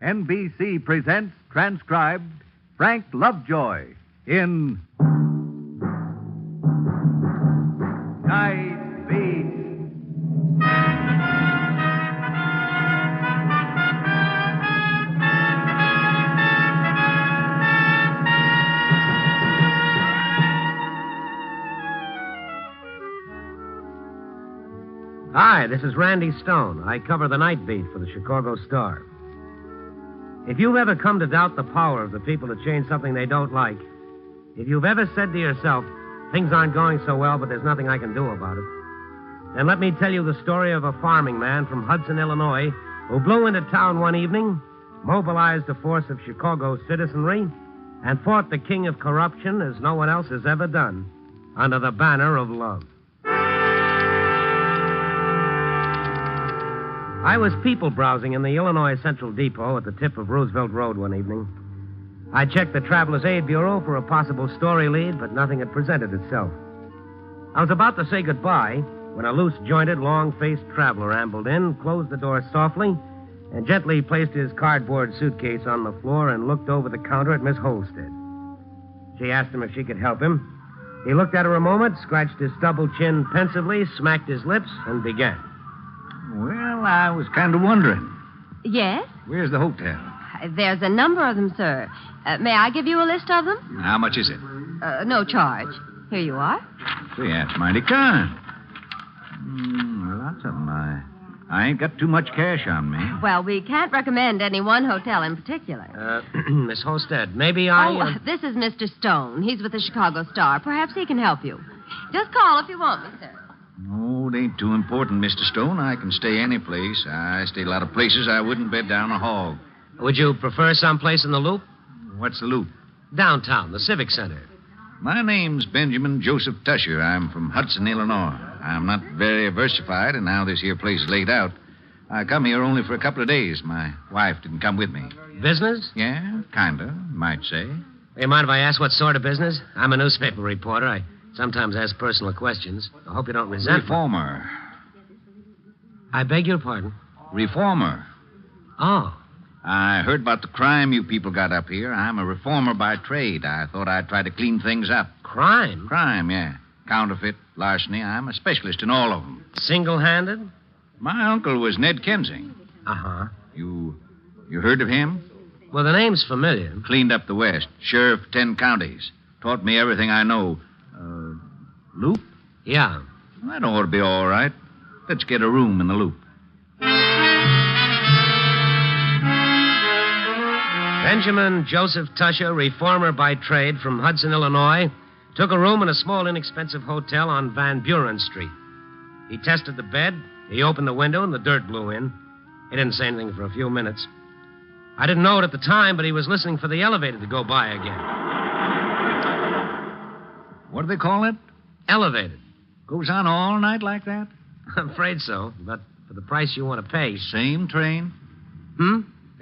NBC presents, transcribed, Frank Lovejoy in Night Beat. Hi, this is Randy Stone. I cover the night beat for the Chicago Star. If you've ever come to doubt the power of the people to change something they don't like, if you've ever said to yourself, things aren't going so well, but there's nothing I can do about it, then let me tell you the story of a farming man from Hudson, Illinois, who blew into town one evening, mobilized a force of Chicago citizenry, and fought the king of corruption as no one else has ever done, under the banner of love. I was people browsing in the Illinois Central Depot at the tip of Roosevelt Road one evening. I checked the Traveler's Aid Bureau for a possible story lead, but nothing had presented itself. I was about to say goodbye when a loose-jointed, long-faced traveler ambled in, closed the door softly, and gently placed his cardboard suitcase on the floor and looked over the counter at Miss Holstead. She asked him if she could help him. He looked at her a moment, scratched his stubble chin pensively, smacked his lips, and began. Well, I was kind of wondering. Yes? Where's the hotel? There's a number of them, sir. May I give you a list of them? How much is it? No charge. Here you are. See, that's mighty kind. Lots of them. I ain't got too much cash on me. Well, we can't recommend any one hotel in particular. Miss Holstead, maybe I... this is Mr. Stone. He's with the Chicago Star. Perhaps he can help you. Just call if you want me, sir. Oh, it ain't too important, Mr. Stone. I can stay any place. I stay a lot of places I wouldn't bed down a hog. Would you prefer someplace in the Loop? What's the Loop? Downtown, the Civic Center. My name's Benjamin Joseph Tusher. I'm from Hudson, Illinois. I'm not very versified, and now this here place is laid out. I come here only for a couple of days. My wife didn't come with me. Business? Yeah, kinda, might say. You mind if I ask what sort of business? I'm a newspaper reporter. I sometimes ask personal questions. I hope you don't resent Reformer. I beg your pardon? Reformer. Oh. I heard about the crime you people got up here. I'm a reformer by trade. I thought I'd try to clean things up. Crime? Crime, yeah. Counterfeit, larceny. I'm a specialist in all of them. Single-handed? My uncle was Ned Kensing. Uh-huh. You heard of him? Well, the name's familiar. Cleaned up the West. Sheriff, 10 counties. Taught me everything I know. Loop? Yeah. That ought to be all right. Let's get a room in the Loop. Benjamin Joseph Tusher, reformer by trade from Hudson, Illinois, took a room in a small, inexpensive hotel on Van Buren Street. He tested the bed, he opened the window, and the dirt blew in. He didn't say anything for a few minutes. I didn't know it at the time, but he was listening for the elevator to go by again. What do they call it? Elevated. Goes on all night like that? I'm afraid so, but for the price you want to pay. Same train?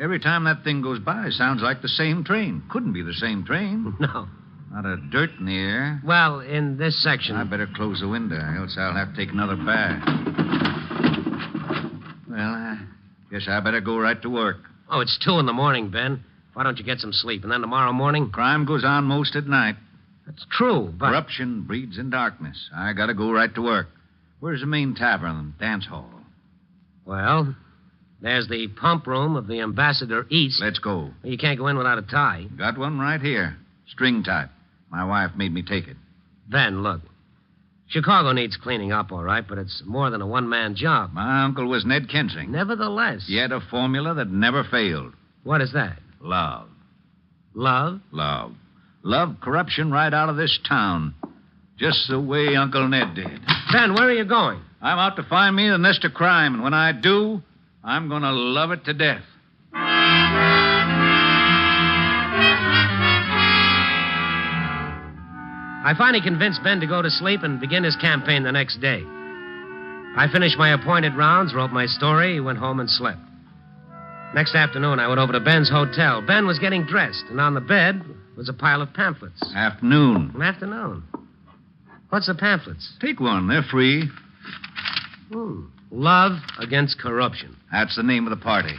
Every time that thing goes by, it sounds like the same train. Couldn't be the same train. No. Not a dirt in the air. Well, in this section... I better close the window, else I'll have to take another bath. Well, I guess I better go right to work. Oh, it's 2 a.m, Ben. Why don't you get some sleep? And then tomorrow morning... Crime goes on most at night. That's true, but... Corruption breeds in darkness. I gotta go right to work. Where's the main tavern and dance hall? Well, there's the pump room of the Ambassador East. Let's go. You can't go in without a tie. Got one right here. String type. My wife made me take it. Ben, look. Chicago needs cleaning up, all right, but it's more than a one-man job. My uncle was Ned Kensing. Nevertheless... He had a formula that never failed. What is that? Love. Love? Love. Love corruption right out of this town. Just the way Uncle Ned did. Ben, where are you going? I'm out to find me the nest of crime, and when I do, I'm going to love it to death. I finally convinced Ben to go to sleep and begin his campaign the next day. I finished my appointed rounds, wrote my story, went home and slept. Next afternoon, I went over to Ben's hotel. Ben was getting dressed, and on the bed was a pile of pamphlets. Afternoon. Afternoon. What's the pamphlets? Take one. They're free. Love Against Corruption. That's the name of the party.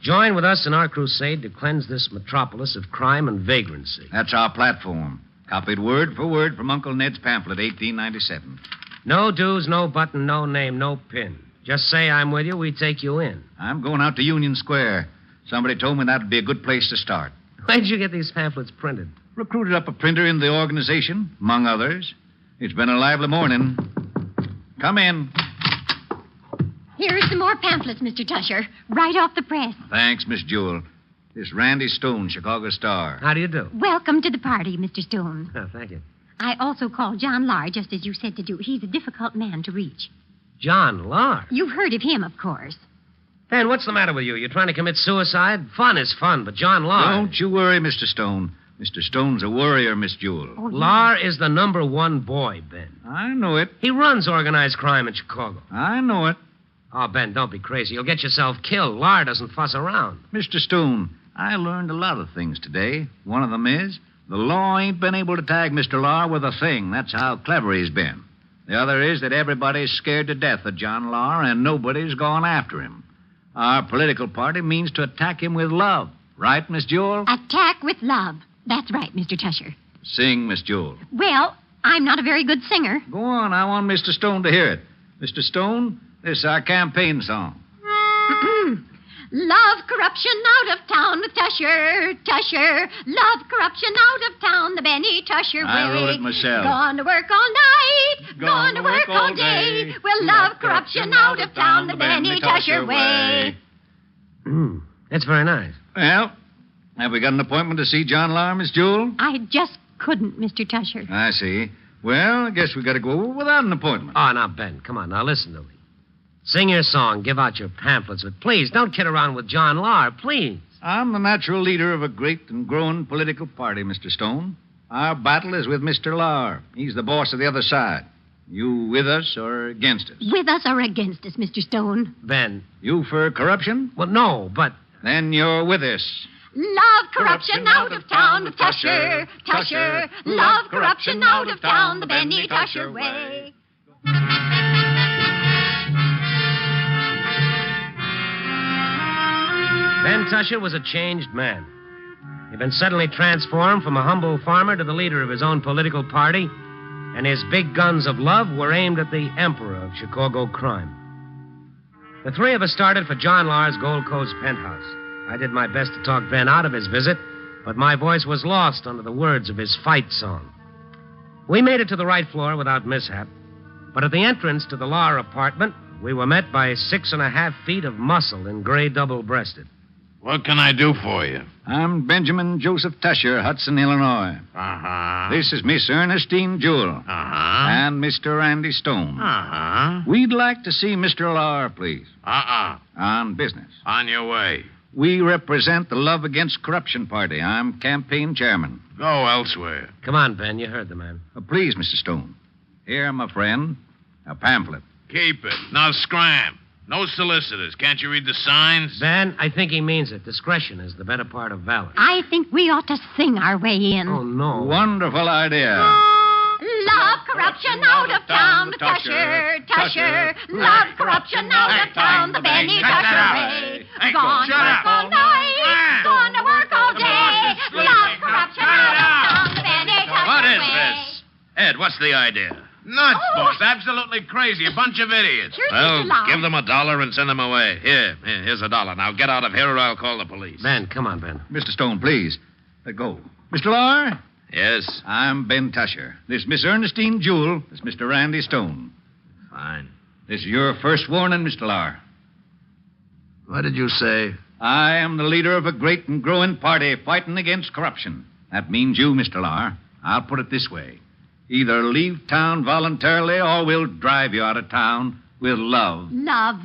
Join with us in our crusade to cleanse this metropolis of crime and vagrancy. That's our platform. Copied word for word from Uncle Ned's pamphlet, 1897. No dues, no button, no name, no pin. Just say I'm with you, we take you in. I'm going out to Union Square. Somebody told me that would be a good place to start. Where'd you get these pamphlets printed? Recruited up a printer in the organization, among others. It's been a lively morning. Come in. Here are some more pamphlets, Mr. Tusher. Right off the press. Thanks, Miss Jewell. This Randy Stone, Chicago Star. How do you do? Welcome to the party, Mr. Stone. Oh, thank you. I also called John Lahr, just as you said to do. He's a difficult man to reach. John Lahr? You've heard of him, of course. Ben, what's the matter with you? You trying to commit suicide? Fun is fun, but John Lahr... Don't you worry, Mr. Stone. Mr. Stone's a worrier, Miss Jewell. Oh, Lahr is the #1 boy, Ben. I know it. He runs organized crime in Chicago. I know it. Oh, Ben, don't be crazy. You'll get yourself killed. Lahr doesn't fuss around. Mr. Stone, I learned a lot of things today. One of them is the law ain't been able to tag Mr. Lahr with a thing. That's how clever he's been. The other is that everybody's scared to death of John Lahr, and nobody's gone after him. Our political party means to attack him with love. Right, Miss Jewell? Attack with love. That's right, Mr. Tusher. Sing, Miss Jewell. Well, I'm not a very good singer. Go on. I want Mr. Stone to hear it. Mr. Stone, this is our campaign song. Love corruption out of town with Tusher, Tusher. Love corruption out of town the Benny Tusher way. I wrote it myself. Gone to work all night, gone to work all day. We'll love corruption out of town the Benny Tusher way. That's very nice. Well, have we got an appointment to see John Lahr, Miss Jewell? I just couldn't, Mr. Tusher. I see. Well, I guess we got to go without an appointment. Oh, now, Ben, come on. Now, listen to me. Sing your song, give out your pamphlets, but please, don't kid around with John Lahr, please. I'm the natural leader of a great and growing political party, Mr. Stone. Our battle is with Mr. Lahr. He's the boss of the other side. You with us or against us? With us or against us, Mr. Stone? Ben. You for corruption? Well, no, but... Then you're with us. Love corruption out of town with Tusher, Tusher. Love corruption out of town the Benny Tusher way. Ben Tusher was a changed man. He'd been suddenly transformed from a humble farmer to the leader of his own political party, and his big guns of love were aimed at the emperor of Chicago crime. The three of us started for John Lahr's Gold Coast penthouse. I did my best to talk Ben out of his visit, but my voice was lost under the words of his fight song. We made it to the right floor without mishap, but at the entrance to the Lahr apartment, we were met by 6.5 feet of muscle in gray double-breasted. What can I do for you? I'm Benjamin Joseph Tusher, Hudson, Illinois. Uh-huh. This is Miss Ernestine Jewell. Uh-huh. And Mr. Randy Stone. Uh-huh. We'd like to see Mr. Lahr, please. On business. On your way. We represent the Love Against Corruption Party. I'm campaign chairman. Go elsewhere. Come on, Ben, you heard the man. Please, Mr. Stone. Here, my friend, a pamphlet. Keep it. Now scram. No solicitors. Can't you read the signs? Ben, I think he means it. Discretion is the better part of valor. I think we ought to sing our way in. Oh, no. Wonderful idea. Love corruption out of town with Tusher, Tusher. Love corruption out of town the Benny Tusher way. Gone to work all night, gone to work all day. Love corruption out of town the Benny Tusher What is way. this? Ed, what's the idea? Nuts, boss. Absolutely crazy. A bunch of idiots. Here's Well, Mr. Lahr. give them $1 and send them away. Here's $1. Now get out of here or I'll call the police. Ben, come on, Ben. Mr. Stone, please. Let go. Mr. Lahr? Yes? I'm Ben Tusher. This is Miss Ernestine Jewell. This is Mr. Randy Stone. Fine. This is your first warning, Mr. Lahr. What did you say? I am the leader of a great and growing party fighting against corruption. That means you, Mr. Lahr. I'll put it this way. Either leave town voluntarily or we'll drive you out of town with love. Love.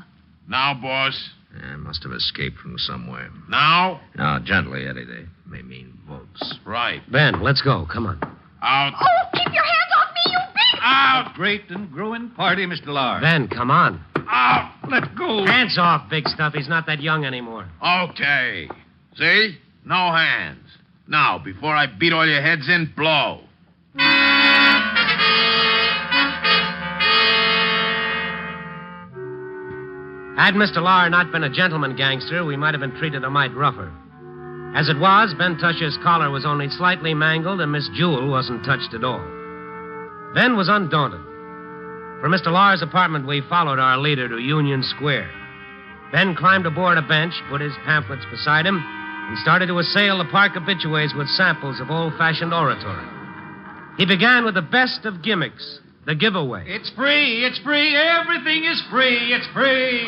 Now, boss. I must have escaped from somewhere. Now? Now, gently, Eddie. They may mean votes. Right. Ben, let's go. Come on. Out. Oh, keep your hands off me, you big... Out. A great and growing party, Mr. Lahr. Ben, come on. Out. Let go. Hands off, big stuff. He's not that young anymore. Okay. See? No hands. Now, before I beat all your heads in, blow. Had Mr. Lahr not been a gentleman gangster, we might have been treated a mite rougher. As it was, Ben Tusher's collar was only slightly mangled, and Miss Jewel wasn't touched at all. Ben was undaunted. From Mr. Lahr's apartment, we followed our leader to Union Square. Ben climbed aboard a bench, put his pamphlets beside him, and started to assail the park habitués with samples of old-fashioned oratory. He began with the best of gimmicks, the giveaway. It's free, everything is free, it's free.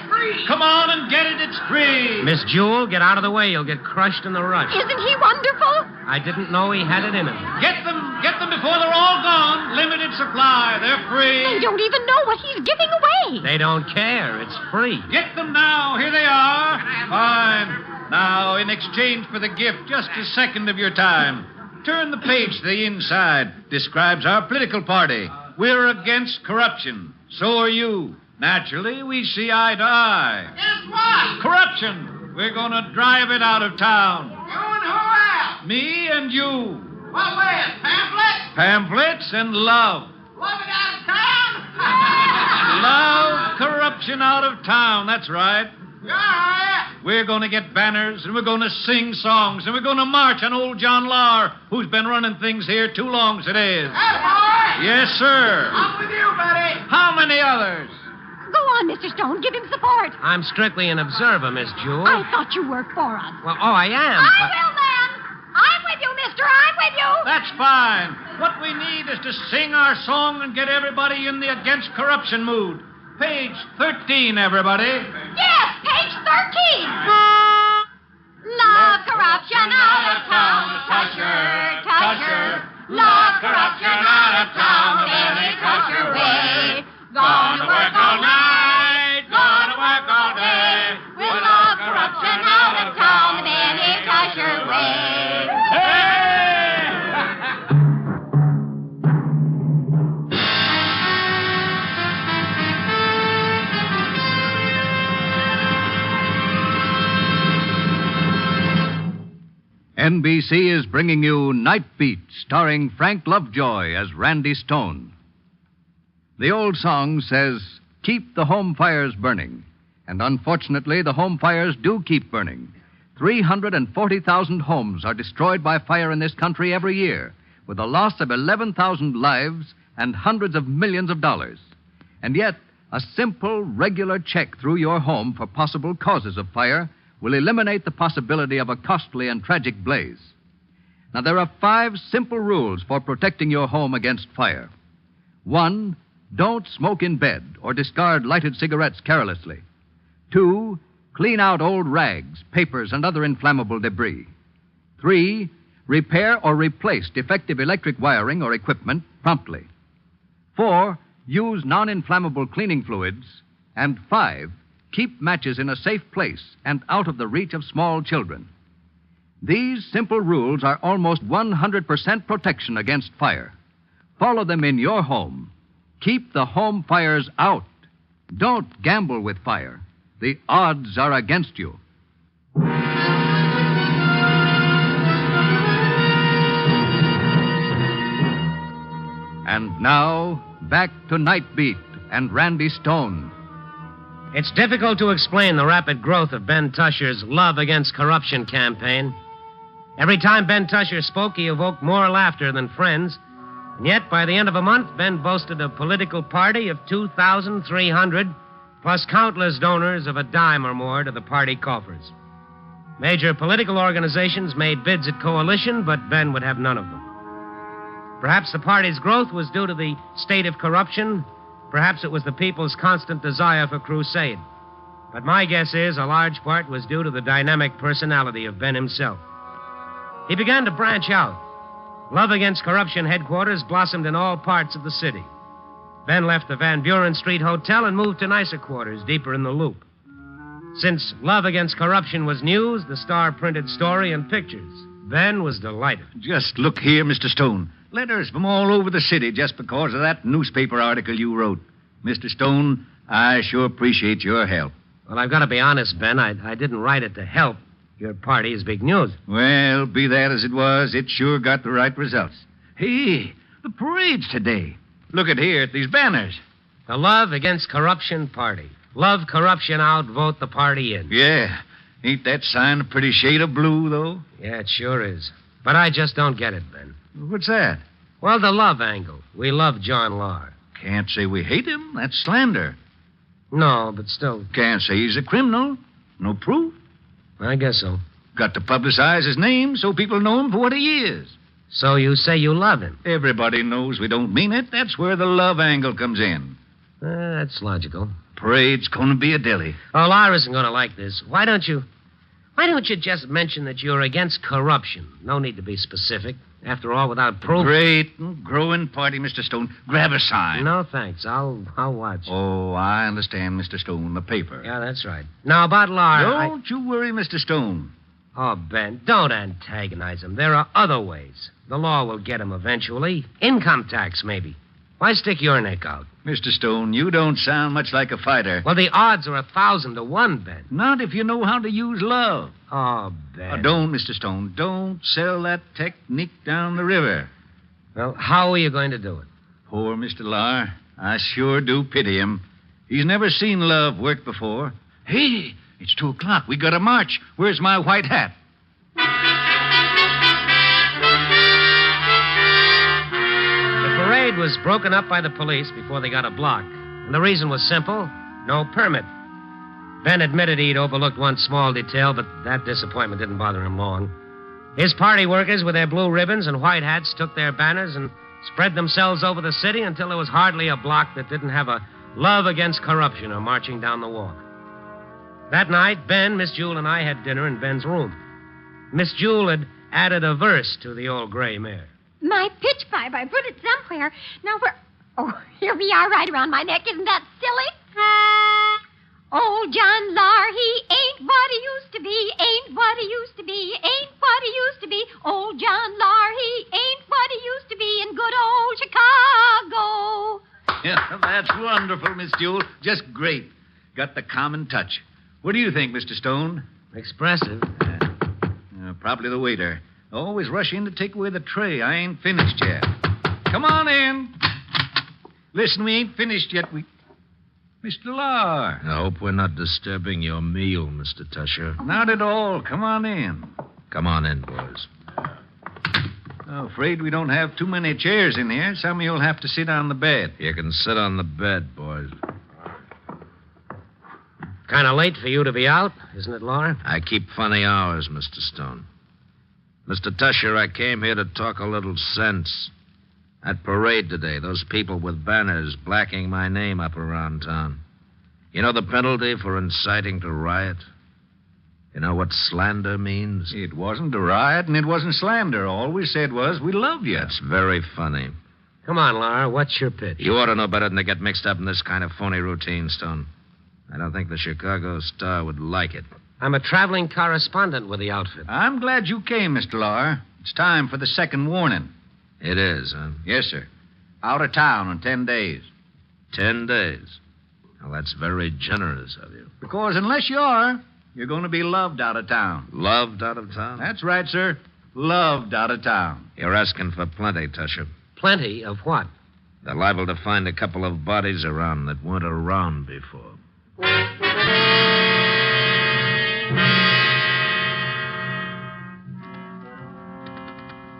Free. Come on and get it, it's free. Miss Jewel, get out of the way. You'll get crushed in the rush. Isn't he wonderful? I didn't know he had it in him. Get them before they're all gone. Limited supply, they're free. They don't even know what he's giving away. They don't care. It's free. Get them now, here they are. Fine. Now, in exchange for the gift, just a second of your time. Turn the page to the inside. Describes our political party. We're against corruption. So are you. Naturally, we see eye to eye. Guess what? Corruption. We're going to drive it out of town. You and who else? Me and you. What with? Pamphlets? Pamphlets and love. Love it out of town? Love corruption out of town. That's right. Yeah. We're going to get banners, and we're going to sing songs, and we're going to march on old John Lahr, who's been running things here too long as it is. Hey, boy! Yes, sir. I'm with you, buddy. How many others? Go on, Mr. Stone. Give him support. I'm strictly an observer, Miss Jewel. I thought you worked for us. Well, I am. I but- will then. I'm with you, mister. I'm with you. That's fine. What we need is to sing our song and get everybody in the against corruption mood. Page 13, everybody. Yes, page 13. Love corruption out of town, Tusher, Tusher. Love corruption out of town, any Tusher way. Gonna work all night, gonna work all day. We'll love corruption out of town, the Benny Tusher way. NBC is bringing you Night Beat, starring Frank Lovejoy as Randy Stone. The old song says, "Keep the home fires burning." And unfortunately, the home fires do keep burning. 340,000 homes are destroyed by fire in this country every year, with a loss of 11,000 lives and hundreds of millions of dollars. And yet, a simple, regular check through your home for possible causes of fire will eliminate the possibility of a costly and tragic blaze. Now, there are 5 simple rules for protecting your home against fire. 1, don't smoke in bed or discard lighted cigarettes carelessly. 2, clean out old rags, papers, and other inflammable debris. 3, repair or replace defective electric wiring or equipment promptly. 4, use non-inflammable cleaning fluids. And 5, keep matches in a safe place and out of the reach of small children. These simple rules are almost 100% protection against fire. Follow them in your home. Keep the home fires out. Don't gamble with fire. The odds are against you. And now, back to Night Beat and Randy Stone. It's difficult to explain the rapid growth of Ben Tusher's Love Against Corruption campaign. Every time Ben Tusher spoke, he evoked more laughter than friends. And yet, by the end of a month, Ben boasted a political party of 2,300, plus countless donors of a dime or more to the party coffers. Major political organizations made bids at coalition, but Ben would have none of them. Perhaps the party's growth was due to the state of corruption. Perhaps it was the people's constant desire for crusade. But my guess is a large part was due to the dynamic personality of Ben himself. He began to branch out. Love Against Corruption headquarters blossomed in all parts of the city. Ben left the Van Buren Street Hotel and moved to nicer quarters deeper in the Loop. Since Love Against Corruption was news, the Star printed story and pictures. Ben was delighted. Just look here, Mr. Stone. Letters from all over the city just because of that newspaper article you wrote. Mr. Stone, I sure appreciate your help. Well, I've got to be honest, Ben. I didn't write it to help. Your party is big news. Well, be that as it was, it sure got the right results. Hey, the parade's today. Look at here at these banners. The Love Against Corruption Party. Love corruption out, vote the party in. Yeah. Ain't that sign a pretty shade of blue, though? Yeah, it sure is. But I just don't get it, Ben. What's that? Well, the love angle. We love John Lahr. Can't say we hate him. That's slander. No, but still, Can't say he's a criminal. No proof. I guess so. Got to publicize his name so people know him for what he is. So you say you love him? Everybody knows we don't mean it. That's where the love angle comes in. That's logical. Parade's gonna be a dilly. Oh, Lahr isn't going to like this. Why don't you just mention that you're against corruption? No need to be specific. After all, without proof. Great and growing party, Mr. Stone. Grab a sign. No, thanks. I'll watch. Oh, I understand, Mr. Stone. The paper. Yeah, that's right. Now, about Lahr... Don't you worry, Mr. Stone. Oh, Ben, don't antagonize him. There are other ways. The law will get him eventually. Income tax, maybe. Why stick your neck out? Mr. Stone, you don't sound much like a fighter. Well, the odds are 1,000 to 1, Ben. Not if you know how to use love. Oh, Ben. Don't, Mr. Stone. Don't sell that technique down the river. Well, how are you going to do it? Poor Mr. Lahr. I sure do pity him. He's never seen love work before. Hey, it's 2 o'clock. We gotta march. Where's my white hat? The parade was broken up by the police before they got a block. And the reason was simple. No permit. Ben admitted he'd overlooked one small detail, but that disappointment didn't bother him long. His party workers with their blue ribbons and white hats took their banners and spread themselves over the city until there was hardly a block that didn't have a love against corruption or marching down the walk. That night, Ben, Miss Jewel, and I had dinner in Ben's room. Miss Jewel had added a verse to the old gray mare. My pitch pipe, I put it somewhere. Now where... Oh, here we are right around my neck. Isn't that silly? Old John Lahr, he ain't what he used to be, ain't what he used to be, ain't what he used to be. Old John Lahr, he ain't what he used to be in good old Chicago. Yeah, that's wonderful, Miss Jewel. Just great. Got the common touch. What do you think, Mr. Stone? Expressive. Probably the waiter. Always rush in to take away the tray. I ain't finished yet. Come on in. Listen, we ain't finished yet. Mr. Lahr. I hope we're not disturbing your meal, Mr. Tusher. Not at all. Come on in. Come on in, boys. I'm afraid we don't have too many chairs in here. Some of you'll have to sit on the bed. You can sit on the bed, boys. Kind of late for you to be out, isn't it, Lahr? I keep funny hours, Mr. Stone. Mr. Tusher, I came here to talk a little sense. That parade today, those people with banners blacking my name up around town. You know the penalty for inciting to riot? You know what slander means? It wasn't a riot and it wasn't slander. All we said was we love you. That's very funny. Come on, Lahr. What's your pitch? You ought to know better than to get mixed up in this kind of phony routine, Stone. I don't think the Chicago Star would like it. I'm a traveling correspondent with the outfit. I'm glad you came, Mr. Lahr. It's time for the second warning. It is, huh? Yes, sir. Out of town in 10 days. 10 days. Well, that's very generous of you. Because unless you are, you're going to be loved out of town. Loved out of town? That's right, sir. Loved out of town. You're asking for plenty, Tusher. Plenty of what? They're liable to find a couple of bodies around that weren't around before.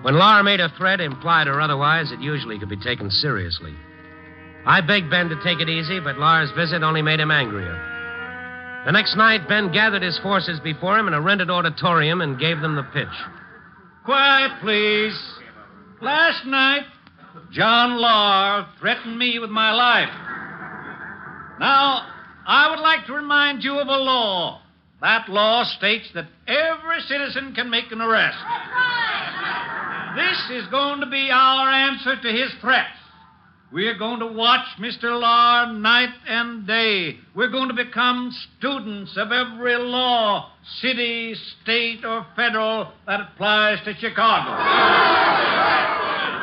When Lahr made a threat, implied or otherwise, it usually could be taken seriously. I begged Ben to take it easy, but Lahr's visit only made him angrier. The next night, Ben gathered his forces before him in a rented auditorium and gave them the pitch. Quiet, please. Last night, John Lahr threatened me with my life. Now, I would like to remind you of a law. That law states that every citizen can make an arrest. This is going to be our answer to his threats. We're going to watch Mr. Lahr night and day. We're going to become students of every law, city, state, or federal, that applies to Chicago.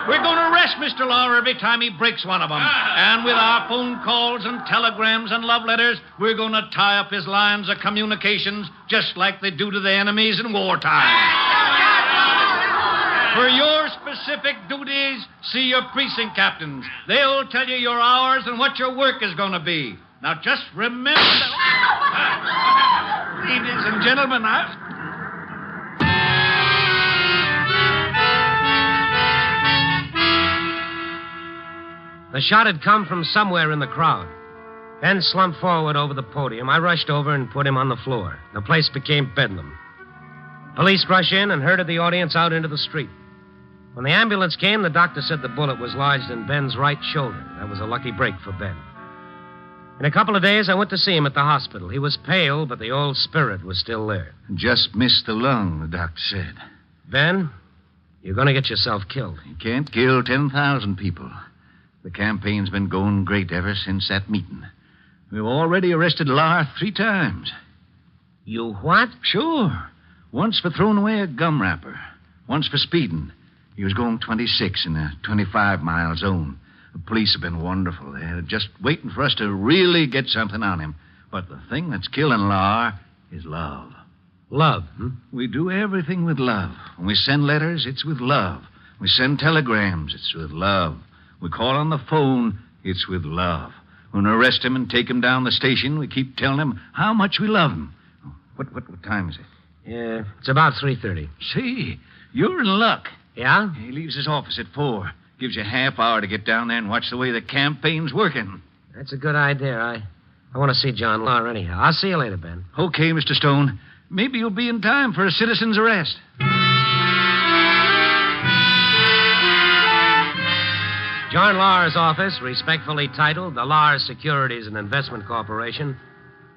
We're going to arrest Mr. Lahr every time he breaks one of them. And with our phone calls and telegrams and love letters, we're going to tie up his lines of communications just like they do to the enemies in wartime. For your specific duties, see your precinct captains. They'll tell you your hours and what your work is going to be. Now, just remember that... Ladies and gentlemen, The shot had come from somewhere in the crowd. Ben slumped forward over the podium. I rushed over and put him on the floor. The place became bedlam. Police rushed in and herded the audience out into the street. When the ambulance came, the doctor said the bullet was lodged in Ben's right shoulder. That was a lucky break for Ben. In a couple of days, I went to see him at the hospital. He was pale, but the old spirit was still there. Just missed the lung, the doctor said. Ben, you're going to get yourself killed. You can't kill 10,000 people. The campaign's been going great ever since that meeting. We've already arrested Lar 3 times. You what? Sure. Once for throwing away a gum wrapper. Once for speeding. He was going 26 in a 25-mile zone. The police have been wonderful. They're just waiting for us to really get something on him. But the thing that's killing Lar is love. Love, We do everything with love. When we send letters, it's with love. We send telegrams, it's with love. We call on the phone, it's with love. When we arrest him and take him down the station, we keep telling him how much we love him. What time is it? Yeah, it's about 3:30. See, you're in luck. Yeah? He leaves his office at 4. Gives you a half hour to get down there and watch the way the campaign's working. That's a good idea. I want to see John Lahr anyhow. I'll see you later, Ben. Okay, Mr. Stone. Maybe you'll be in time for a citizen's arrest. John Lahr's office, respectfully titled the Lahr Securities and Investment Corporation,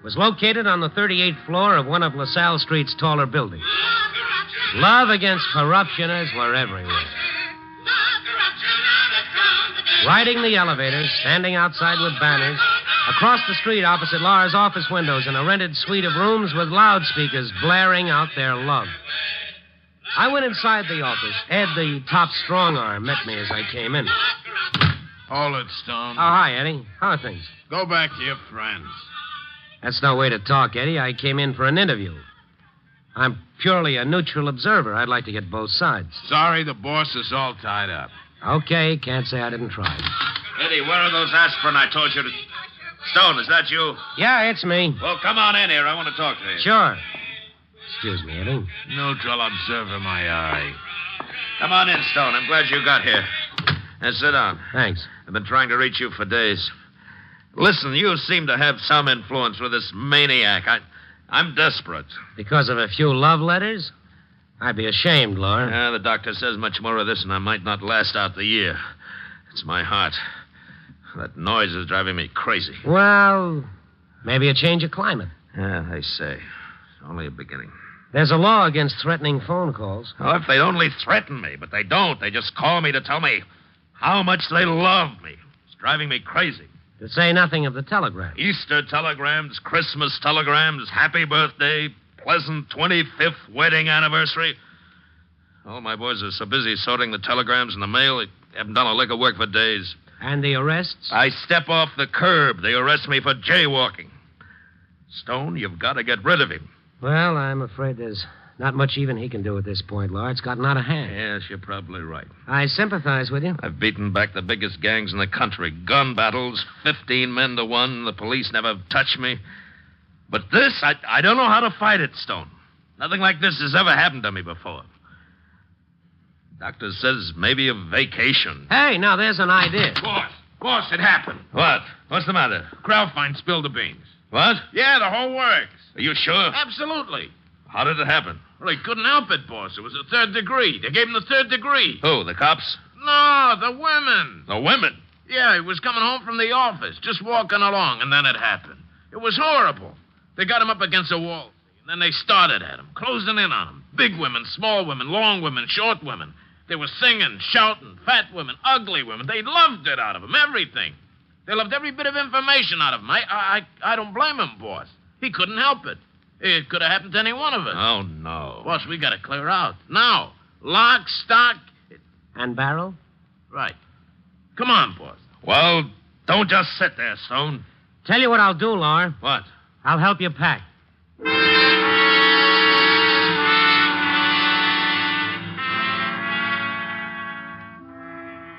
was located on the 38th floor of one of LaSalle Street's taller buildings. Love against corruptioners were everywhere. Riding the elevators, standing outside with banners, across the street opposite Lahr's office windows in a rented suite of rooms with loudspeakers blaring out their love. I went inside the office. Ed, the top strong arm, met me as I came in. Hold it, Stone. Oh, hi, Eddie. How are things? Go back to your friends. That's no way to talk, Eddie. I came in for an interview. I'm purely a neutral observer. I'd like to get both sides. Sorry, the boss is all tied up. Okay, can't say I didn't try. Eddie, where are those aspirin I told you to... Stone, is that you? Yeah, it's me. Well, come on in here. I want to talk to you. Sure. Excuse me, Eddie. Neutral observer, my eye. Come on in, Stone. I'm glad you got here. Now, sit down. Thanks. I've been trying to reach you for days. Listen, you seem to have some influence with this maniac. I'm desperate. Because of a few love letters? I'd be ashamed, Laura. Yeah, the doctor says much more of this, and I might not last out the year. It's my heart. That noise is driving me crazy. Well, maybe a change of climate. Yeah, they say. It's only a beginning. There's a law against threatening phone calls. Oh, if they'd only threaten me, but they don't. They just call me to tell me how much they love me. It's driving me crazy. To say nothing of the telegram. Easter telegrams, Christmas telegrams, happy birthday, pleasant 25th wedding anniversary. All my boys are so busy sorting the telegrams in the mail, they haven't done a lick of work for days. And the arrests? I step off the curb. They arrest me for jaywalking. Stone, you've got to get rid of him. Well, I'm afraid there's not much even he can do at this point, Laura. It's gotten out of hand. Yes, you're probably right. I sympathize with you. I've beaten back the biggest gangs in the country. Gun battles, 15 men to 1. The police never touch me. But this, I don't know how to fight it, Stone. Nothing like this has ever happened to me before. Doctor says maybe a vacation. Hey, now there's an idea. Boss, it happened. What? What's the matter? Kraufine spilled the beans. What? Yeah, the whole works. Are you sure? Absolutely. How did it happen? Well, he couldn't help it, boss. It was the 3rd degree. They gave him the 3rd degree. Who, the cops? No, the women. The women? Yeah, he was coming home from the office, just walking along, and then it happened. It was horrible. They got him up against a wall, and then they started at him, closing in on him. Big women, small women, long women, short women. They were singing, shouting, fat women, ugly women. They loved it out of him, everything. They loved every bit of information out of him. I don't blame him, boss. He couldn't help it. It could have happened to any one of us. Oh, no. Boss, we got to clear out. Now. Lock, stock. And barrel? Right. Come on, boss. Well, don't just sit there, Stone. Tell you what I'll do, Laura. What? I'll help you pack.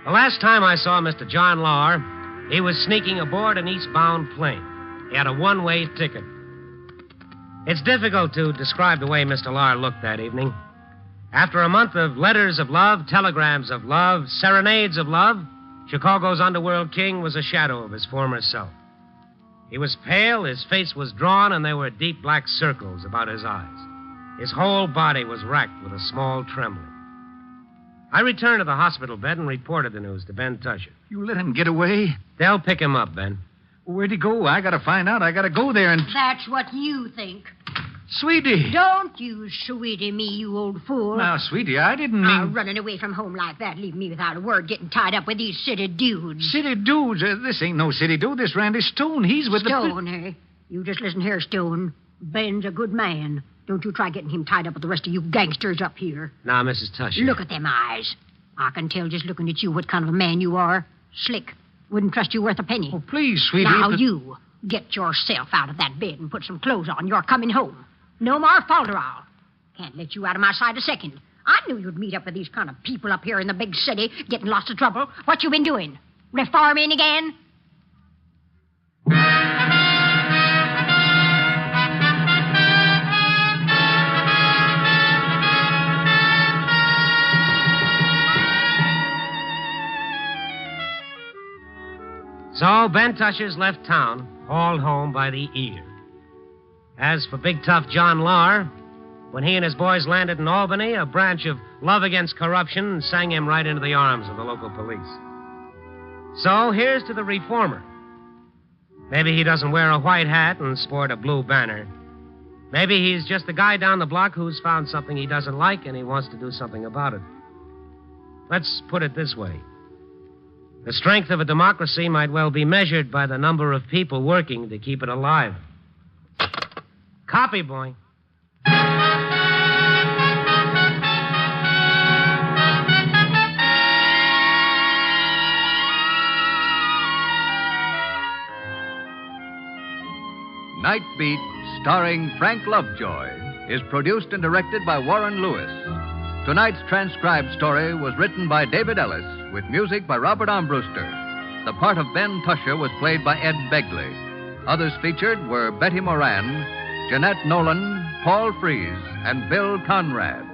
The last time I saw Mr. John Lahr, he was sneaking aboard an eastbound plane. He had a one-way ticket. It's difficult to describe the way Mr. Lahr looked that evening. After a month of letters of love, telegrams of love, serenades of love, Chicago's underworld king was a shadow of his former self. He was pale, his face was drawn, and there were deep black circles about his eyes. His whole body was racked with a small trembling. I returned to the hospital bed and reported the news to Ben Tusher. You let him get away? They'll pick him up, Ben. Where'd he go? I gotta find out. I gotta go there and... That's what you think. Sweetie. Don't you sweetie me, you old fool. Now, Sweetie, I didn't mean... Running away from home like that, leaving me without a word, getting tied up with these city dudes. City dudes? This ain't no city dude. This Randy Stone. He's with Stone, eh? You just listen here, Stone. Ben's a good man. Don't you try getting him tied up with the rest of you gangsters up here. Now, Mrs. Tusher. Look at them eyes. I can tell just looking at you what kind of a man you are. Slick. Wouldn't trust you worth a penny. Oh, please, Sweetie. Now, you get yourself out of that bed and put some clothes on. You're coming home. No more falderall. Can't let you out of my sight a second. I knew you'd meet up with these kind of people up here in the big city, getting lots of trouble. What you been doing? Reforming again? So Ben Tusher's left town, hauled home by the ear. As for big tough John Lahr, when he and his boys landed in Albany, a branch of Love Against Corruption sang him right into the arms of the local police. So here's to the reformer. Maybe he doesn't wear a white hat and sport a blue banner. Maybe he's just the guy down the block who's found something he doesn't like and he wants to do something about it. Let's put it this way. The strength of a democracy might well be measured by the number of people working to keep it alive. Copy, boy. Night Beat, starring Frank Lovejoy, is produced and directed by Warren Lewis. Tonight's transcribed story was written by David Ellis, with music by Robert Armbruster. The part of Ben Tusher was played by Ed Begley. Others featured were Betty Moran, Jeanette Nolan, Paul Frees, and Bill Conrad.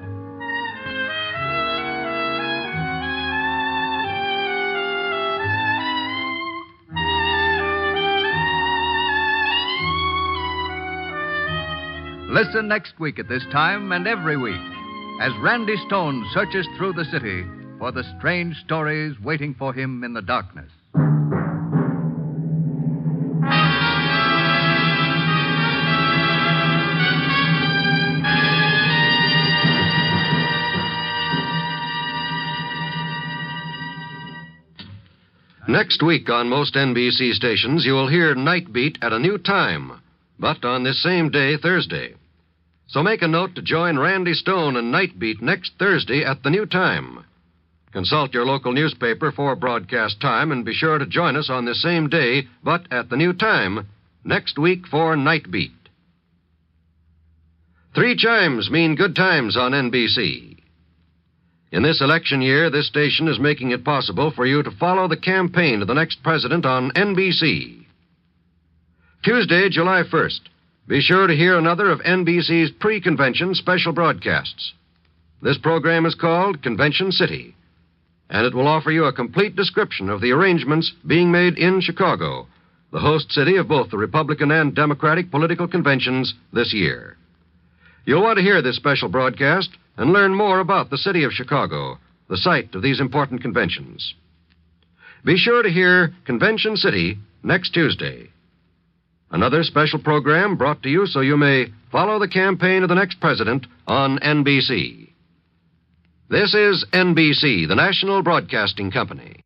Listen next week at this time and every week as Randy Stone searches through the city for the strange stories waiting for him in the darkness. Next week on most NBC stations, you will hear Night Beat at a new time, but on this same day, Thursday. So make a note to join Randy Stone and Night Beat next Thursday at the new time. Consult your local newspaper for broadcast time and be sure to join us on this same day, but at the new time, next week for Night Beat. 3 chimes mean good times on NBC. In this election year, this station is making it possible for you to follow the campaign of the next president on NBC. Tuesday, July 1st. Be sure to hear another of NBC's pre-convention special broadcasts. This program is called Convention City, and it will offer you a complete description of the arrangements being made in Chicago, the host city of both the Republican and Democratic political conventions this year. You'll want to hear this special broadcast and learn more about the city of Chicago, the site of these important conventions. Be sure to hear Convention City next Tuesday. Another special program brought to you so you may follow the campaign of the next president on NBC. This is NBC, the National Broadcasting Company.